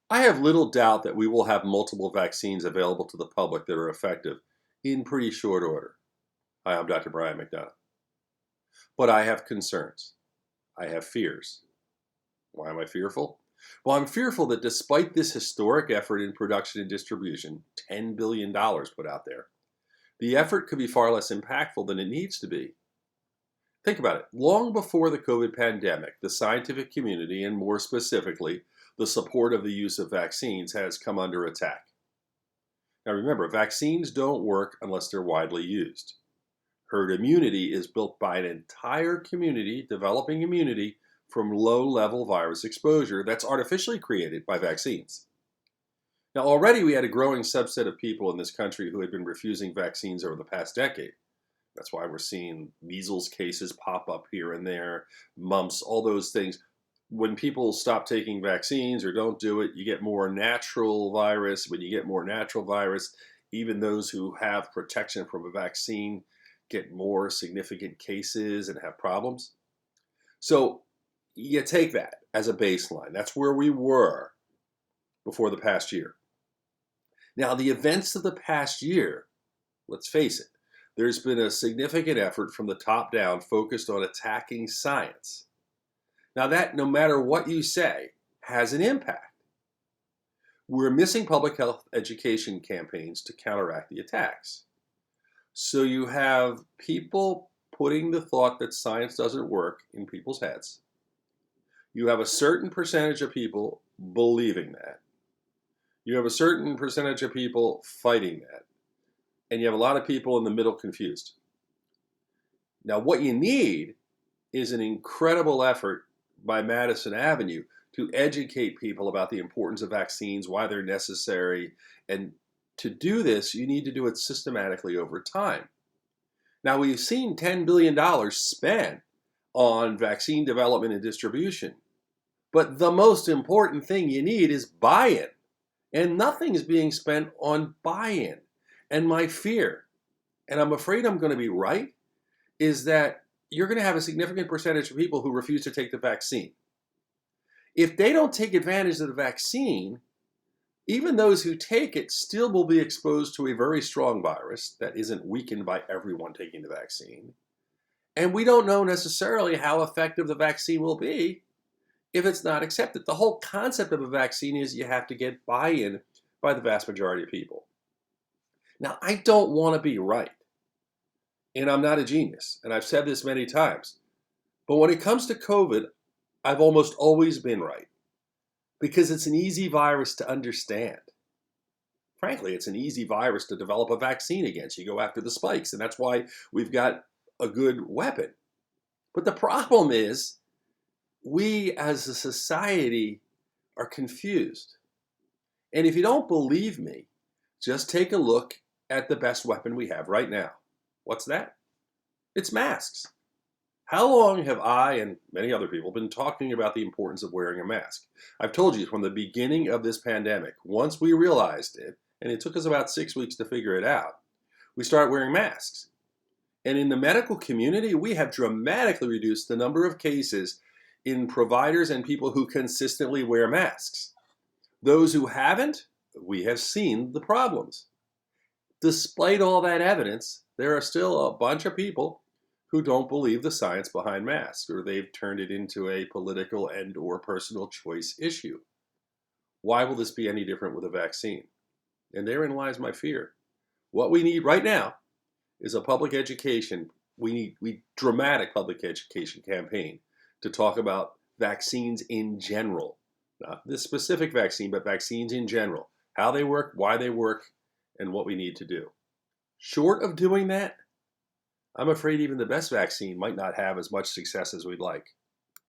I have little doubt that we will have multiple vaccines available to the public that are effective in pretty short order. Hi, I'm Dr. Brian McDonough. But I have concerns. I have fears. Why am I fearful? Well, I'm fearful that despite this historic effort in production and distribution, $10 billion put out there, the effort could be far less impactful than it needs to be. Think about it. Long before the COVID pandemic, the scientific community, and more specifically, the support of the use of vaccines, has come under attack. Now remember, vaccines don't work unless they're widely used. Herd immunity is built by an entire community developing immunity from low-level virus exposure that's artificially created by vaccines. Now already we had a growing subset of people in this country who had been refusing vaccines over the past decade. That's why we're seeing measles cases pop up here and there, mumps, all those things. When people stop taking vaccines or don't do it, you get more natural virus. When you get more natural virus, even those who have protection from a vaccine get more significant cases and have problems. So you take that as a baseline. That's where we were before the past year. Now, the events of the past year, let's face it, there's been a significant effort from the top down focused on attacking science. Now that, no matter what you say, has an impact. We're missing public health education campaigns to counteract the attacks. So you have people putting the thought that science doesn't work in people's heads. You have a certain percentage of people believing that. You have a certain percentage of people fighting that. And you have a lot of people in the middle confused. Now, what you need is an incredible effort by Madison Avenue to educate people about the importance of vaccines, why they're necessary. And to do this, you need to do it systematically over time. Now, we've seen $10 billion spent on vaccine development and distribution. But the most important thing you need is buy-in. And nothing is being spent on buy-in. And my fear, and I'm afraid I'm going to be right, is that you're going to have a significant percentage of people who refuse to take the vaccine. If they don't take advantage of the vaccine, even those who take it still will be exposed to a very strong virus that isn't weakened by everyone taking the vaccine. And we don't know necessarily how effective the vaccine will be if it's not accepted. The whole concept of a vaccine is you have to get buy-in by the vast majority of people. Now, I don't want to be right, and I'm not a genius, and I've said this many times, but when it comes to COVID, I've almost always been right, because it's an easy virus to understand. Frankly, it's an easy virus to develop a vaccine against. You go after the spikes, and that's why we've got a good weapon. But the problem is, we as a society are confused. And if you don't believe me, just take a look at the best weapon we have right now. What's that? It's masks. How long have I and many other people been talking about the importance of wearing a mask? I've told you from the beginning of this pandemic, once we realized it, and it took us about 6 weeks to figure it out, we started wearing masks. And in the medical community, we have dramatically reduced the number of cases in providers and people who consistently wear masks. Those who haven't, we have seen the problems. Despite all that evidence, there are still a bunch of people who don't believe the science behind masks, or they've turned it into a political and/or personal choice issue. Why will this be any different with a vaccine? And therein lies my fear. What we need right now is a public education, we dramatic public education campaign to talk about vaccines in general. Not this specific vaccine, but vaccines in general. How they work, why they work, and what we need to do. Short of doing that, I'm afraid even the best vaccine might not have as much success as we'd like.